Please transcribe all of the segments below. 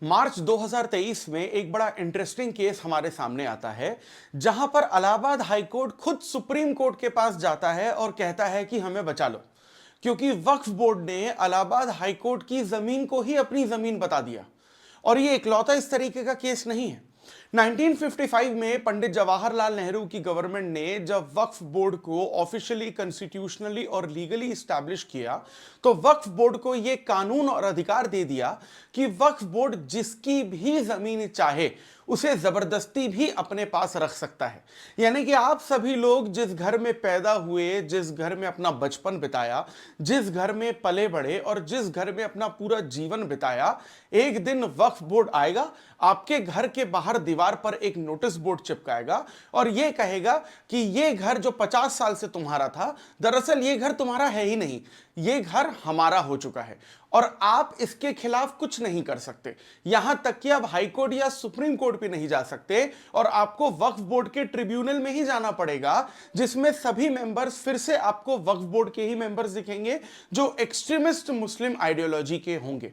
मार्च 2023 में एक बड़ा इंटरेस्टिंग केस हमारे सामने आता है जहां पर इलाहाबाद हाई कोर्ट खुद सुप्रीम कोर्ट के पास जाता है और कहता है कि हमें बचा लो, क्योंकि वक्फ बोर्ड ने इलाहाबाद हाई कोर्ट की जमीन को ही अपनी जमीन बता दिया। और ये इकलौता इस तरीके का केस नहीं है। 1955 में पंडित जवाहरलाल नेहरू की गवर्नमेंट ने जब वक्फ बोर्ड को ऑफिशियली, कॉन्स्टिट्यूशनली और लीगली इस्टेब्लिश किया, तो वक्फ बोर्ड को यह कानून और अधिकार दे दिया कि वक्फ बोर्ड जिसकी भी जमीन चाहे उसे जबरदस्ती भी अपने पास रख सकता है। यानी कि आप सभी लोग जिस घर में पैदा हुए, जिस घर में अपना बचपन बिताया, जिस घर में पले बढ़े और जिस घर में अपना पूरा जीवन बिताया, एक दिन वक्फ बोर्ड आएगा, आपके घर के बाहर दीवार पर एक नोटिस बोर्ड चिपकाएगा और यह कहेगा कि यह घर जो 50 साल से तुम्हारा था, दरअसल यह घर तुम्हारा है ही नहीं, यह घर हमारा हो चुका है और आप इसके खिलाफ कुछ नहीं कर सकते। यहां तक कि अब हाई कोर्ट या सुप्रीम कोर्ट भी नहीं जा सकते और आपको वक्फ बोर्ड के ट्रिब्यूनल में ही जाना पड़ेगा, जिसमें सभी मेंबर्स फिर से आपको वक्फ बोर्ड के ही मेंबर्स दिखेंगे जो एक्सट्रीमिस्ट मुस्लिम आइडियोलॉजी के होंगे।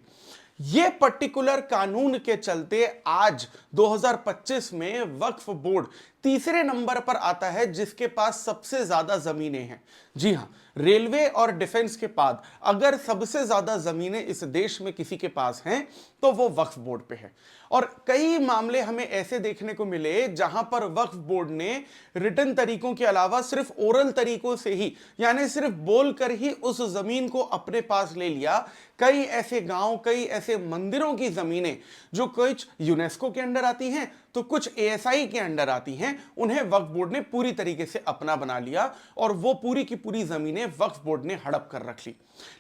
यह पर्टिकुलर कानून के चलते आज 2025 में वक्फ बोर्ड तीसरे नंबर पर आता है जिसके पास सबसे ज्यादा जमीनें हैं। जी हां, रेलवे और डिफेंस के बाद अगर सबसे ज्यादा जमीनें इस देश में किसी के पास हैं तो वो वक्फ बोर्ड पे है। और कई मामले हमें ऐसे देखने को मिले जहां पर वक्फ बोर्ड ने रिटन तरीकों के अलावा सिर्फ ओरल तरीकों से ही, यानी सिर्फ बोलकर ही उस जमीन को अपने पास ले लिया। कई ऐसे गांव, कई ऐसे मंदिरों की जमीनें जो कुछ यूनेस्को के अंडर आती हैं तो कुछ एएसआई के अंडर आती हैं, उन्हें वक्फ बोर्ड ने पूरी तरीके से अपना बना लिया और वो पूरी की पूरी जमीनें वक्फ बोर्ड ने हड़प कर रख ली।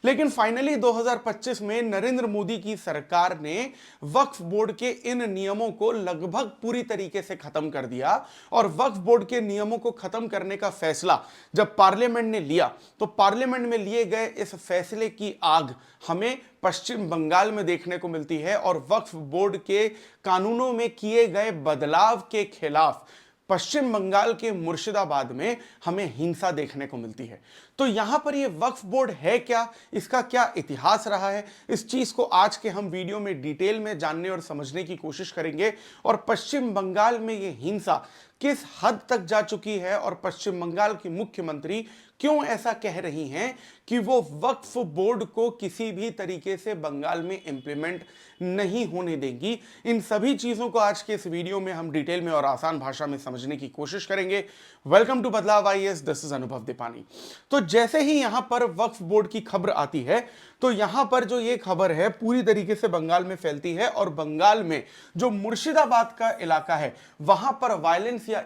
लेकिन फाइनली 2025 में नरेंद्र मोदी की सरकार ने वक्फ बोर्ड के इन नियमों को लगभग पूरी तरीके से खत्म कर दिया और वक्फ बोर्ड के नियमों को खत्म करने का फैसला जब पार्लियामेंट ने लिया तो पार्लियामेंट में लिए गए इस फैसले की आग हमें पश्चिम बंगाल में देखने को मिलती है और वक्फ बोर्ड के कानूनों में किए गए बदलाव के खिलाफ पश्चिम बंगाल के मुर्शिदाबाद में हमें हिंसा देखने को मिलती है। तो यहां पर यह वक्फ बोर्ड है क्या, इसका क्या इतिहास रहा है, इस चीज को आज के हम वीडियो में डिटेल में जानने और समझने की कोशिश करेंगे और पश्चिम बंगाल में यह हिंसा किस हद तक जा चुकी है और पश्चिम बंगाल की मुख्यमंत्री क्यों ऐसा कह रही हैं कि वो वक्फ बोर्ड को किसी भी तरीके से बंगाल में इंप्लीमेंट नहीं होने देंगी। इन सभी चीजों को आज के इस वीडियो में हम डिटेल में और आसान भाषा में समझने की कोशिश करेंगे। वेलकम टू बदलाव आईएएस, दिस इज अनुभव दीपानी। तो जैसे ही यहां पर वक्फ बोर्ड की खबर आती है तो यहां पर जो ये खबर है पूरी तरीके से बंगाल में फैलती है और बंगाल में जो मुर्शिदाबाद का इलाका है वहां पर वायलेंस या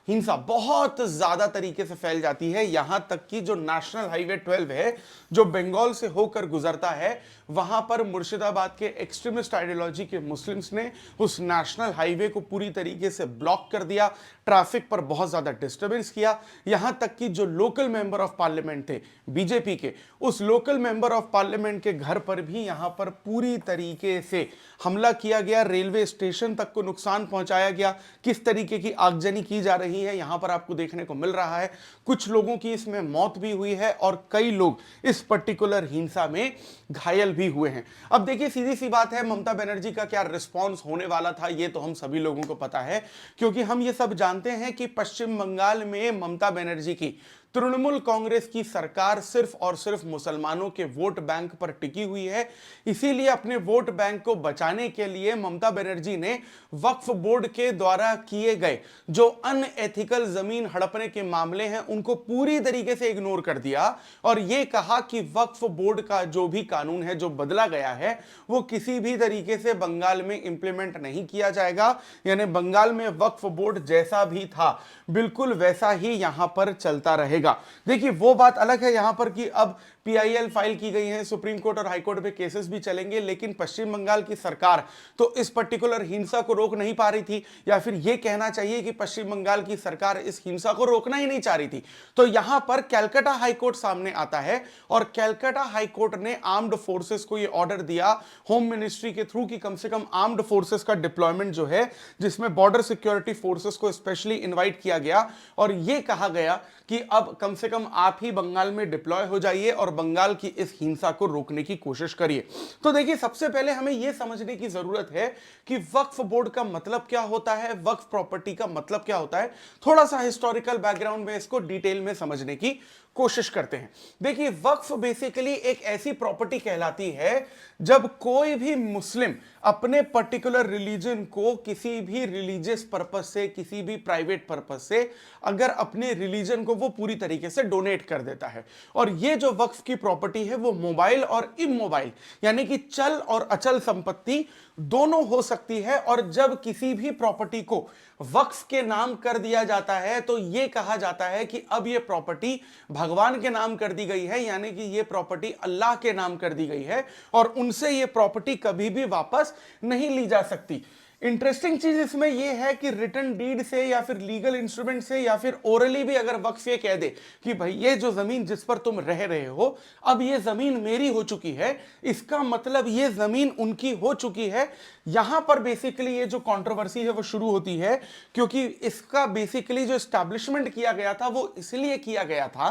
हिंसा बहुत ज्यादा तरीके से फैल जाती है। यहां तक कि जो नेशनल हाईवे 12 है जो बंगाल से होकर गुजरता है, वहां पर मुर्शिदाबाद के एक्सट्रीमिस्ट आइडियोलॉजी के मुस्लिम्स ने उस नेशनल हाईवे को पूरी तरीके से ब्लॉक कर दिया, ट्रैफिक पर बहुत ज्यादा डिस्टर्बेंस किया। यहां तक कि जो लोकल मेंबर ऑफ पार्लियामेंट थे बीजेपी के, उस लोकल मेंबर ऑफ पार्लियामेंट के घर पर भी यहां पर पूरी तरीके से हमला किया गया, रेलवे स्टेशन तक को नुकसान पहुंचाया गया। किस तरीके की आगजनी की जा रही है यहां पर आपको देखने को मिल रहा है। कुछ लोगों की इसमें मौत भी हुई है और कई लोग इस पर्टिकुलर हिंसा में घायल भी हुए हैं। अब देखिए, सीधी सी बात है, ममता बनर्जी का क्या रिस्पांस होने वाला था ये तो हम सभी लोगों को पता है, क्योंकि हम ये सब जानते हैं कि पश्चिम बंगाल में ममता बनर्जी की तृणमूल कांग्रेस की सरकार सिर्फ और सिर्फ मुसलमानों के वोट बैंक पर टिकी हुई है। इसीलिए अपने वोट बैंक को बचाने के लिए ममता बनर्जी ने वक्फ बोर्ड के द्वारा किए गए जो अनएथिकल जमीन हड़पने के मामले हैं उनको पूरी तरीके से इग्नोर कर दिया और यह कहा कि वक्फ बोर्ड का जो भी कानून है जो बदला गया है वो किसी भी तरीके से बंगाल में इंप्लीमेंट नहीं किया जाएगा। यानी बंगाल में वक्फ बोर्ड जैसा भी था बिल्कुल वैसा ही यहां पर चलता रहेगा। देखिए, वो बात अलग है यहां पर कि अब पीआईएल फाइल की गई है, सुप्रीम कोर्ट और हाई कोर्ट में केसेस भी चलेंगे, लेकिन पश्चिम बंगाल की सरकार तो इस पर्टिकुलर हिंसा को रोक नहीं पा रही थी, या फिर यह कहना चाहिए कि पश्चिम बंगाल की सरकार इस हिंसा को रोकना ही नहीं चाह रही थी। तो यहां पर कैलकाटा हाई कोर्ट सामने आता है और कैलकाटा हाई कोर्ट ने आर्म्ड फोर्सेस को यह ऑर्डर दिया होम मिनिस्ट्री के थ्रू कि कम से कम आर्म्ड फोर्सेस का डिप्लॉयमेंट जो है, जिसमें बॉर्डर सिक्योरिटी फोर्सेस को स्पेशली इन्वाइट किया गया और यह कहा गया कि अब कम से कम आप ही बंगाल में डिप्लॉय हो जाइए और बंगाल की इस हिंसा को रोकने की कोशिश करिए। तो देखिए, सबसे पहले हमें यह समझने की जरूरत है कि वक्फ बोर्ड का मतलब क्या होता है, वक्फ प्रॉपर्टी का मतलब क्या होता है। थोड़ा सा हिस्टोरिकल बैकग्राउंड में इसको डिटेल में समझने की कोशिश करते हैं। देखिए, वक्फ बेसिकली एक ऐसी प्रॉपर्टी कहलाती है जब कोई भी मुस्लिम अपने पर्टिकुलर रिलीजन को किसी भी रिलीजियस पर्पस से, किसी भी प्राइवेट पर्पस से, अगर अपने रिलीजन को वो पूरी तरीके से डोनेट कर देता है। और ये जो वक्फ की प्रॉपर्टी है वो मोबाइल और इमोबाइल यानी कि चल और अचल संपत्ति दोनों हो सकती है। और जब किसी भी प्रॉपर्टी को वक्फ के नाम कर दिया जाता है तो यह कहा जाता है कि अब यह प्रॉपर्टी भगवान के नाम कर दी गई है, यानी कि यह प्रॉपर्टी अल्लाह के नाम कर दी गई है और उनसे यह प्रॉपर्टी कभी भी वापस नहीं ली जा सकती। इंटरेस्टिंग चीज इसमें यह है कि रिटन डीड से या फिर लीगल इंस्ट्रूमेंट से या फिर ओरली भी अगर वक्फ ये कह दे कि भाई ये जो जमीन जिस पर तुम रह रहे हो अब ये जमीन मेरी हो चुकी है, इसका मतलब ये जमीन उनकी हो चुकी है। यहां पर बेसिकली ये जो कंट्रोवर्सी है वो शुरू होती है, क्योंकि इसका बेसिकली जो एस्टैब्लिशमेंट किया गया था वो इसलिए किया गया था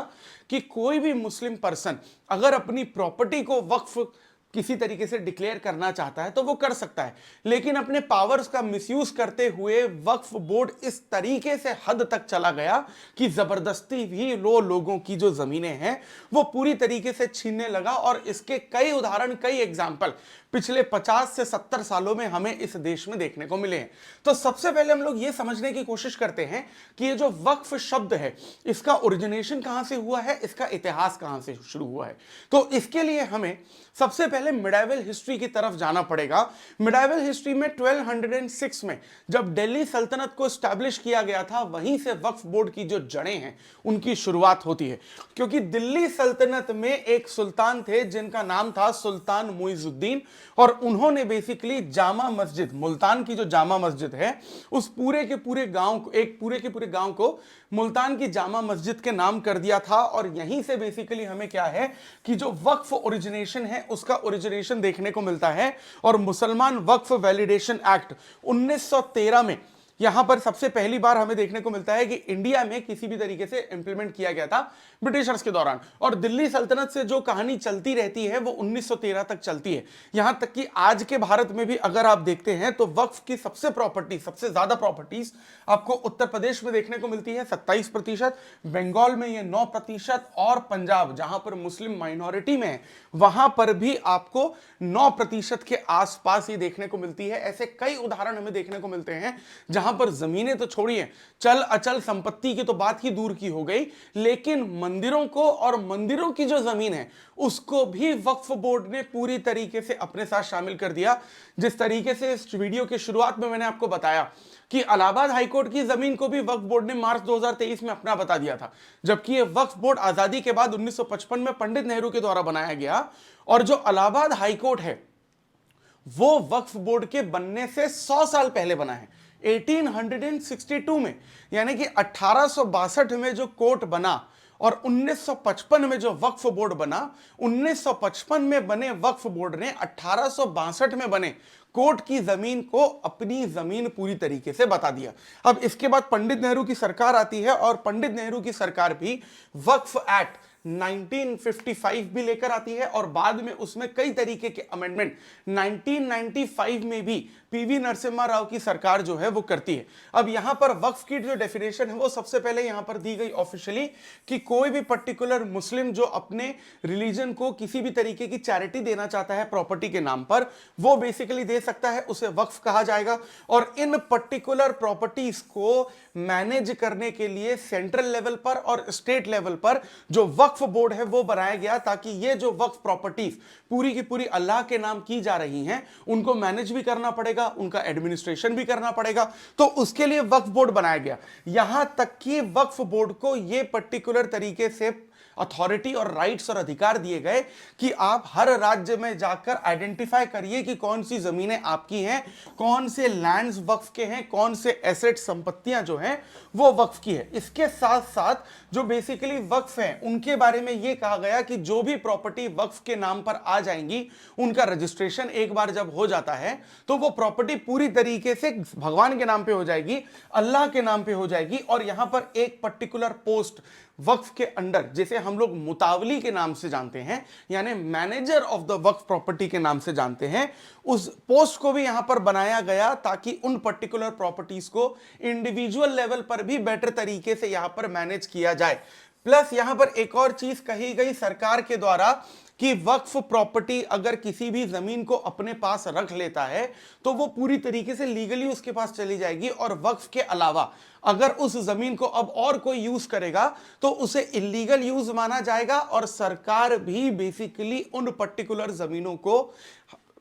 कि कोई भी मुस्लिम पर्सन अगर अपनी प्रॉपर्टी को वक्फ किसी तरीके से डिक्लेयर करना चाहता है तो वो कर सकता है, लेकिन अपने पावर्स का मिसयूज करते हुए वक्फ बोर्ड इस तरीके से हद तक चला गया कि जबरदस्ती भी लोगों की जो जमीनें हैं वो पूरी तरीके से छीनने लगा। और इसके कई उदाहरण, कई एग्जाम्पल पिछले 50 से 70 सालों में हमें इस देश में देखने को मिले हैं। तो सबसे पहले हम लोग ये समझने की कोशिश करते हैं कि ये जो वक्फ शब्द है इसका ओरिजिनेशन कहां से हुआ है, इसका इतिहास कहां से शुरू हुआ है। तो इसके लिए हमें सबसे पहले मिडाइवल हिस्ट्री की तरफ जाना पड़ेगा। मिडाइवल हिस्ट्री में 1206 में जब दिल्ली सल्तनत को स्टैब्लिश किया गया था, वहीं से वक्फ बोर्ड की जो जड़ें हैं उनकी शुरुआत होती है। क्योंकि दिल्ली सल्तनत में एक सुल्तान थे जिनका नाम था सुल्तान मुइजुद्दीन, और उन्होंने बेसिकली जामा मस्जिद, मुल्तान की जो जामा मस्जिद है उस पूरे के पूरे गांव को, एक पूरे के पूरे गांव को मुल्तान की जामा मस्जिद के नाम कर दिया था। और यहीं से बेसिकली हमें क्या है कि जो वक्फ ओरिजिनेशन है उसका ओरिजिनेशन देखने को मिलता है। और मुसलमान वक्फ वैलिडेशन एक्ट 1913 में यहां पर सबसे पहली बार हमें देखने को मिलता है कि इंडिया में किसी भी तरीके से इंप्लीमेंट किया गया था ब्रिटिशर्स के दौरान। और दिल्ली सल्तनत से जो कहानी चलती रहती है वो 1913 तक चलती है। यहां तक कि आज के भारत में भी अगर आप देखते हैं तो वक्फ की सबसे ज्यादा प्रॉपर्टीज आपको उत्तर प्रदेश में देखने को मिलती है 27%, बंगाल में ये 9% और पंजाब जहां पर मुस्लिम माइनॉरिटी में है वहां पर भी आपको 9% के आसपास ही देखने को मिलती है। ऐसे कई उदाहरण हमें देखने को मिलते हैं जहां पर जमीनें तो छोड़िए, चल अचल संपत्ति की तो बात ही दूर की हो गई, लेकिन मंदिरों को और मंदिरों की जो जमीन है उसको भी वक्फ बोर्ड ने पूरी तरीके से अपने साथ शामिल कर दिया। जिस तरीके से इस वीडियो के शुरुआत में मैंने आपको बताया कि इलाहाबाद हाईकोर्ट की जमीन को भी वक्फ बोर्ड ने मार्च 2023 में अपना बता दिया था, जबकि यह वक्फ बोर्ड आजादी के बाद 1955 में पंडित नेहरू के द्वारा बनाया गया। और जो इलाहाबाद हाईकोर्ट है वो वक्फ बोर्ड के बनने से 100 साल पहले बना है, 1862 में, यानी कि 1862 में जो कोर्ट बना और 1955 में जो वक्फ बोर्ड बना। 1955 में बने वक्फ बोर्ड ने 1862 में बने कोर्ट की जमीन को अपनी जमीन पूरी तरीके से बता दिया। अब इसके बाद पंडित नेहरू की सरकार आती है और पंडित नेहरू की सरकार भी वक्फ एक्ट 1955 भी लेकर आती है और बाद में उसमें कई तरीके के अमेंडमेंट 1995 में भी पीवी नरसिम्हा राव की सरकार जो है वो करती है। अब यहां पर वक्फ की जो डेफिनेशन है वो सबसे पहले यहां पर दी गई ऑफिशियली कि कोई भी पर्टिकुलर मुस्लिम जो अपने रिलीजन को किसी भी तरीके की चैरिटी देना चाहता है प्रॉपर्टी के नाम पर, वो बेसिकली दे सकता है, उसे वक्फ कहा जाएगा। और इन पर्टिकुलर प्रॉपर्टीज को मैनेज करने के लिए सेंट्रल लेवल पर और स्टेट लेवल पर जो वक्फ बोर्ड है वो बनाया गया, ताकि ये जो वक्फ प्रॉपर्टीज पूरी की पूरी अल्लाह के नाम की जा रही हैं उनको मैनेज भी करना पड़ेगा, उनका एडमिनिस्ट्रेशन भी करना पड़ेगा। तो उसके लिए वक्फ बोर्ड बनाया गया। यहां तक कि वक्फ बोर्ड को यह पर्टिकुलर तरीके से अथॉरिटी और राइट्स और अधिकार दिए गए कि आप हर राज्य में जाकर आइडेंटिफाई करिए कि कौन सी जमीनें आपकी हैं, कौन से लैंड्स वक्फ के हैं, कौन से एसेट संपत्तियां जो हैं वो वक्फ की है। इसके साथ साथ जो बेसिकली वक्फ हैं उनके बारे में यह कहा गया कि जो भी प्रॉपर्टी वक्फ के नाम पर आ जाएंगी उनका रजिस्ट्रेशन एक बार जब हो जाता है तो वो प्रॉपर्टी पूरी तरीके से भगवान के नाम पे हो जाएगी, अल्लाह के नाम पे हो जाएगी। और यहां पर एक पर्टिकुलर पोस्ट वक्फ के अंडर, जिसे हम लोग मुतावली के नाम से जानते हैं, यानी manager of the Waqf property के नाम से जानते हैं, उस पोस्ट को भी यहां पर बनाया गया ताकि उन पर्टिकुलर प्रॉपर्टीज को इंडिविजुअल लेवल पर भी बेटर तरीके से यहां पर मैनेज किया जाए। प्लस यहां पर एक और चीज कही गई सरकार के द्वारा कि वक्फ प्रॉपर्टी अगर किसी भी जमीन को अपने पास रख लेता है तो वो पूरी तरीके से लीगली उसके पास चली जाएगी, और वक्फ के अलावा अगर उस जमीन को अब और कोई यूज करेगा तो उसे इलीगल यूज माना जाएगा, और सरकार भी बेसिकली उन पर्टिकुलर जमीनों को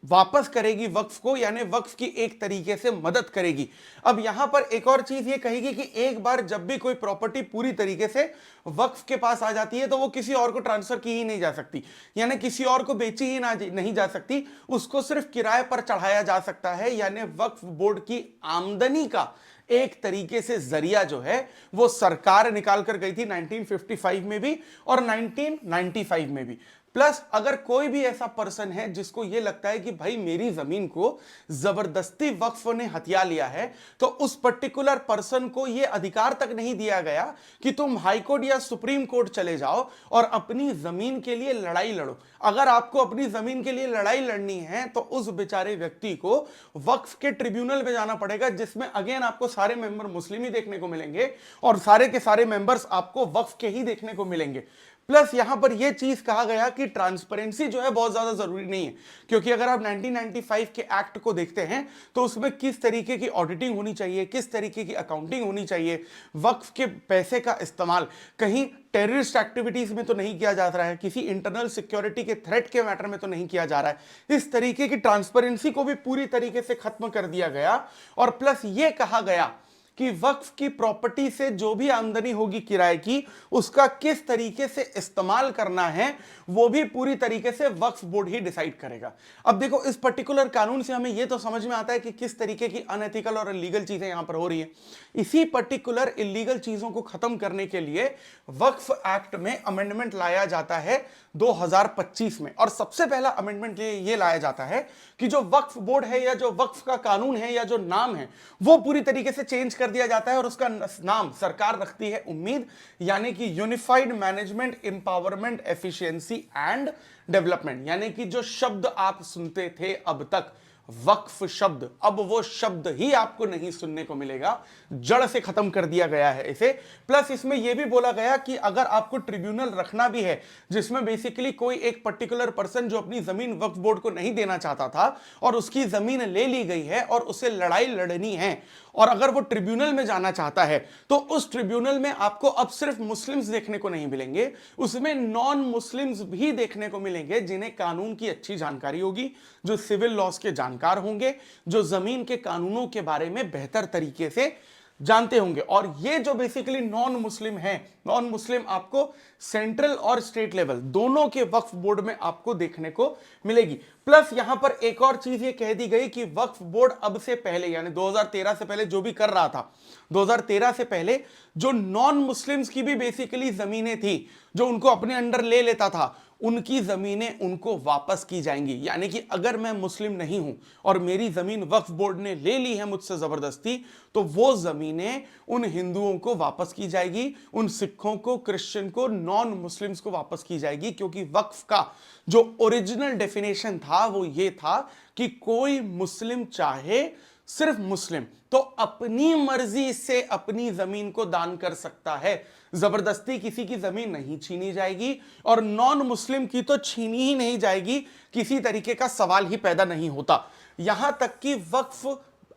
वापस करेगी वक्फ को, यानी वक्फ की एक तरीके से मदद करेगी। अब यहां पर एक और चीज ये कहेगी कि एक बार जब भी कोई प्रॉपर्टी पूरी तरीके से वक्फ के पास आ जाती है तो वो किसी और को ट्रांसफर की ही नहीं जा सकती, यानी किसी और को बेची ही नहीं जा सकती, उसको सिर्फ किराए पर चढ़ाया जा सकता है। यानी वक्फ बोर्ड की आमदनी का एक तरीके से जरिया जो है वो सरकार निकाल कर गई थी 1955 में भी और 1995 में भी। प्लस अगर कोई भी ऐसा पर्सन है जिसको ये लगता है कि भाई मेरी जमीन को जबरदस्ती वक्फ ने हथिया लिया है, तो उस पर्टिकुलर पर्सन को ये अधिकार तक नहीं दिया गया कि तुम हाई कोर्ट या सुप्रीम कोर्ट चले जाओ और अपनी जमीन के लिए लड़ाई लड़ो। अगर आपको अपनी जमीन के लिए लड़ाई लड़नी है तो उस बेचारे व्यक्ति को वक्फ के ट्रिब्यूनल में जाना पड़ेगा, जिसमें अगेन आपको सारे मेंबर मुस्लिम ही देखने को मिलेंगे और सारे के सारे मेंबर्स आपको वक्फ के ही देखने को मिलेंगे। प्लस यहां पर यह चीज कहा गया कि ट्रांसपेरेंसी जो है बहुत ज्यादा जरूरी नहीं है, क्योंकि अगर आप 1995 के एक्ट को देखते हैं तो उसमें किस तरीके की ऑडिटिंग होनी चाहिए, किस तरीके की अकाउंटिंग होनी चाहिए, वक्फ के पैसे का इस्तेमाल कहीं टेररिस्ट एक्टिविटीज में तो नहीं किया जा रहा है, किसी इंटरनल सिक्योरिटी के थ्रेट के मैटर में तो नहीं किया जा रहा है। इस तरीके की ट्रांसपेरेंसी को भी पूरी तरीके से खत्म कर दिया गया। और प्लस यह कहा गया कि वक्फ की प्रॉपर्टी से जो भी आमदनी होगी किराए की, उसका किस तरीके से इस्तेमाल करना है वो भी पूरी तरीके से वक्फ बोर्ड ही डिसाइड करेगा। अब देखो, इस पर्टिकुलर कानून से हमें यह तो समझ में आता है कि किस तरीके की अनएथिकल और इलीगल चीजें यहां पर हो रही हैं। इसी पर्टिकुलर इलीगल चीजों को खत्म करने के लिए वक्फ एक्ट में अमेंडमेंट लाया जाता है 2025 में, और सबसे पहला अमेंडमेंट ये लाया जाता है कि जो वक्फ बोर्ड है या जो वक्फ का कानून है या जो नाम है वो पूरी तरीके से चेंज कर दिया जाता है, और उसका नाम सरकार रखती है उम्मीद, यानी कि unified management empowerment efficiency and development. यानी कि जो शब्द आप सुनते थे अब तक वक्फ शब्द, अब वो शब्द ही आपको नहीं सुनने को मिलेगा, जड़ से खत्म कर दिया गया है इसे। प्लस इसमें यह भी बोला गया कि अगर आपको ट्रिब्यूनल रखना भी है जिसमें बेसिकली कोई एक पर्टिकुलर पर्सन जो अपनी जमीन वक्फ बोर्ड को नहीं देना चाहता था और उसकी जमीन ले ली गई है और उसे लड़ाई लड़नी है, और अगर वो ट्रिब्यूनल में जाना चाहता है तो उस ट्रिब्यूनल में आपको अब सिर्फ मुस्लिम्स देखने को नहीं मिलेंगे, उसमें नॉन मुस्लिम्स भी देखने को मिलेंगे जिन्हें कानून की अच्छी जानकारी होगी, जो सिविल लॉस के जानकार होंगे, जो जमीन के कानूनों के बारे में बेहतर तरीके से जानते होंगे। और ये जो बेसिकली नॉन मुस्लिम है, नॉन मुस्लिम आपको सेंट्रल और स्टेट लेवल दोनों के वक्फ बोर्ड में आपको देखने को मिलेगी। प्लस यहां पर एक और चीज ये कह दी गई कि वक्फ बोर्ड अब से पहले, यानी 2013 से पहले जो भी कर रहा था, 2013 से पहले जो नॉन मुस्लिम्स की भी बेसिकली जमीनें थी जो उनको अपने अंडर ले लेता था, उनकी जमीनें उनको वापस की जाएंगी। यानी कि अगर मैं मुस्लिम नहीं हूं और मेरी जमीन वक्फ बोर्ड ने ले ली है मुझसे जबरदस्ती, तो वो जमीनें उन हिंदुओं को वापस की जाएगी, उन सिखों को, क्रिश्चियन को, नॉन मुस्लिम्स को वापस की जाएगी। क्योंकि वक्फ का जो ओरिजिनल डेफिनेशन था वो ये था कि कोई मुस्लिम चाहे सिर्फ मुस्लिम तो अपनी मर्जी से अपनी जमीन को दान कर सकता है, जबरदस्ती किसी की जमीन नहीं छीनी जाएगी, और नॉन मुस्लिम की तो छीनी ही नहीं जाएगी, किसी तरीके का सवाल ही पैदा नहीं होता। यहां तक कि वक्फ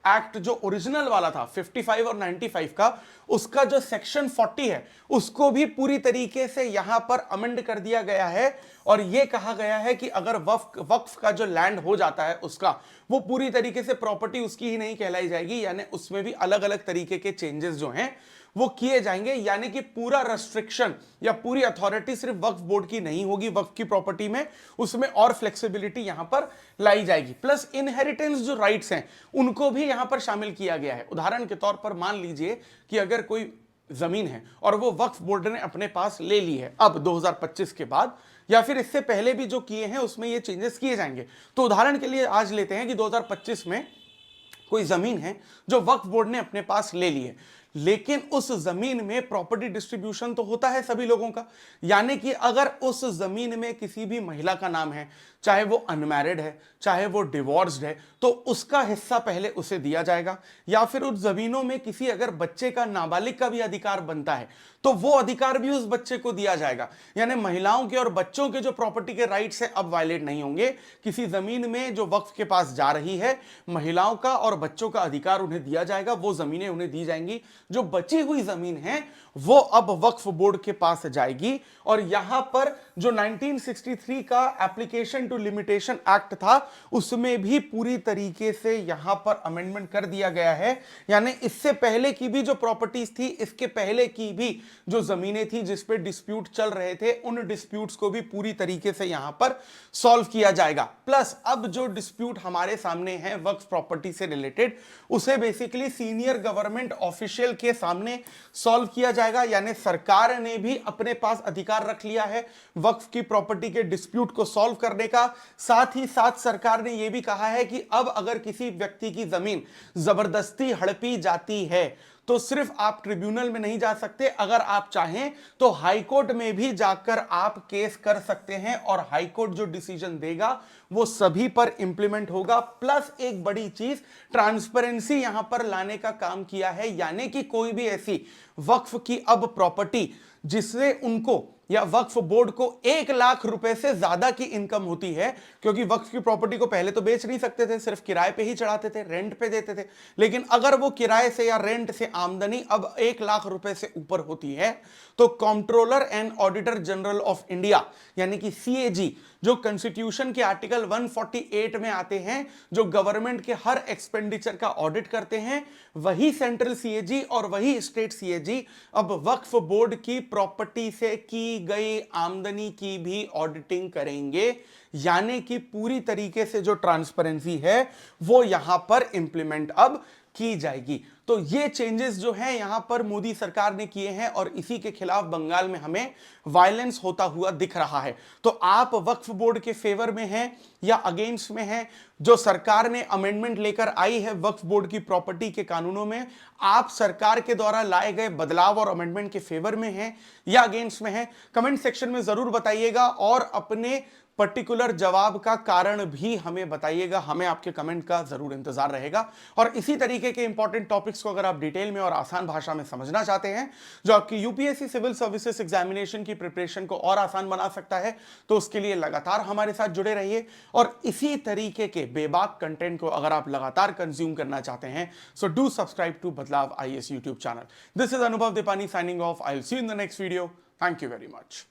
एक्ट जो ओरिजिनल वाला था 55 और 95 का, उसका जो सेक्शन 40 है उसको भी पूरी तरीके से यहां पर अमेंड कर दिया गया है, और यह कहा गया है कि अगर वक्फ का जो लैंड हो जाता है उसका, वो पूरी तरीके से प्रॉपर्टी उसकी ही नहीं कहलाई जाएगी, यानी उसमें भी अलग अलग तरीके के चेंजेस जो हैं वो किए जाएंगे। यानी कि पूरा रेस्ट्रिक्शन या पूरी अथॉरिटी सिर्फ वक्फ बोर्ड की नहीं होगी वक्फ की प्रॉपर्टी में, उसमें और फ्लेक्सिबिलिटी यहां पर लाई जाएगी। प्लस इनहेरिटेंस जो राइट्स हैं उनको भी यहां पर शामिल किया गया है। उदाहरण के तौर पर मान लीजिए कि अगर कोई जमीन है और वो वक्फ बोर्ड ने अपने पास ले ली है अब 2025 के बाद, या फिर इससे पहले भी जो किए हैं उसमें ये चेंजेस किए जाएंगे। तो उदाहरण के लिए आज लेते हैं कि 2025 में कोई जमीन है जो वक्फ बोर्ड ने अपने पास ले ली है, लेकिन उस जमीन में प्रॉपर्टी डिस्ट्रीब्यूशन तो होता है सभी लोगों का। यानी कि अगर उस जमीन में किसी भी महिला का नाम है, चाहे वो अनमैरिड है, चाहे वो डिवोर्स्ड है, तो उसका हिस्सा पहले उसे दिया जाएगा। या फिर उस जमीनों में किसी अगर बच्चे का, नाबालिग का भी अधिकार बनता है, तो वो अधिकार भी उस बच्चे को दिया जाएगा। यानी महिलाओं के और बच्चों के जो प्रॉपर्टी के राइट्स है अब वायलेट नहीं होंगे। किसी जमीन में जो वक्फ के पास जा रही है, महिलाओं का और बच्चों का अधिकार उन्हें दिया जाएगा, वो जमीनें उन्हें दी जाएंगी। जो बची हुई जमीन है वो अब वक्फ बोर्ड के पास जाएगी। और यहां पर जो 1963 का एप्लीकेशन टू लिमिटेशन एक्ट था, उसमें भी पूरी तरीके से यहां पर अमेंडमेंट कर दिया गया है। यानी इससे पहले की भी जो प्रॉपर्टीज थी, इसके पहले की भी जो जमीनें थी जिस पे डिस्प्यूट चल रहे थे, उन डिस्प्यूट्स को भी पूरी तरीके से यहां पर सॉल्व किया जाएगा। प्लस अब जो डिस्प्यूट हमारे सामने है वक्फ प्रॉपर्टी से रिलेटेड, उसे बेसिकली सीनियर गवर्नमेंट ऑफिशियल के सामने सॉल्व किया जाएगा। यानी सरकार ने भी अपने पास अधिकार रख लिया है वक्फ की प्रॉपर्टी के डिस्प्यूट को सॉल्व करने का। साथ ही साथ सरकार ने यह भी कहा है कि अब अगर किसी व्यक्ति की जमीन जबरदस्ती हड़पी जाती है तो सिर्फ आप ट्रिब्यूनल में नहीं जा सकते, अगर आप चाहें तो हाई कोर्ट में भी जाकर आप केस कर सकते हैं और हाई कोर्ट जो डिसीजन देगा वो सभी पर इंप्लीमेंट होगा। प्लस एक बड़ी चीज, ट्रांसपेरेंसी यहां पर लाने का काम किया है। यानी कि कोई भी ऐसी वक्फ की अब प्रॉपर्टी जिससे उनको या वक्फ बोर्ड को 1 लाख रुपए से ज्यादा की इनकम होती है, क्योंकि वक्फ की प्रॉपर्टी को पहले तो बेच नहीं सकते थे, सिर्फ किराए पे ही चढ़ाते थे, रेंट पे देते थे। लेकिन अगर वो किराए से या रेंट से आमदनी अब 1 लाख रुपए से ऊपर होती है, तो controller and auditor general of India यानी कि CAG, जो कॉन्स्टिट्यूशन के आर्टिकल 148 में आते हैं, जो गवर्नमेंट के हर एक्सपेंडिचर का ऑडिट करते हैं, वही सेंट्रल CAG और वही स्टेट CAG अब वक्फ बोर्ड की प्रॉपर्टी से की गई आमदनी की भी ऑडिटिंग करेंगे। यानी कि पूरी तरीके से जो ट्रांसपेरेंसी है वो यहां पर इंप्लीमेंट अब की जाएगी। तो ये चेंजेस जो हैं यहां पर मोदी सरकार ने किए हैं और इसी के खिलाफ बंगाल में हमें वायलेंस होता हुआ दिख रहा है। तो आप वक्फ बोर्ड के फेवर में हैं या अगेंस्ट में हैं? जो सरकार ने अमेंडमेंट लेकर आई है वक्फ बोर्ड की प्रॉपर्टी के कानूनों में, आप सरकार के द्वारा लाए गए बदलाव और अमेंडमेंट के फेवर में हैं या अगेंस्ट में हैं? कमेंट सेक्शन में जरूर बताइएगा और अपने पर्टिकुलर जवाब का कारण भी हमें बताइएगा। हमें आपके कमेंट का जरूर इंतजार रहेगा। और इसी तरीके के इंपॉर्टेंट टॉपिक्स को अगर आप डिटेल में और आसान भाषा में समझना चाहते हैं, जो आपकी यूपीएससी सिविल सर्विसेज एग्जामिनेशन की प्रिपरेशन को और आसान बना सकता है, तो उसके लिए लगातार हमारे साथ जुड़े रहिए। और इसी तरीके के बेबाक कंटेंट को अगर आप लगातार कंज्यूम करना चाहते हैं, so do subscribe to Badlav IAS YouTube channel. This is Anubhav Dipani signing off. I will see you in the next video. Thank you very much.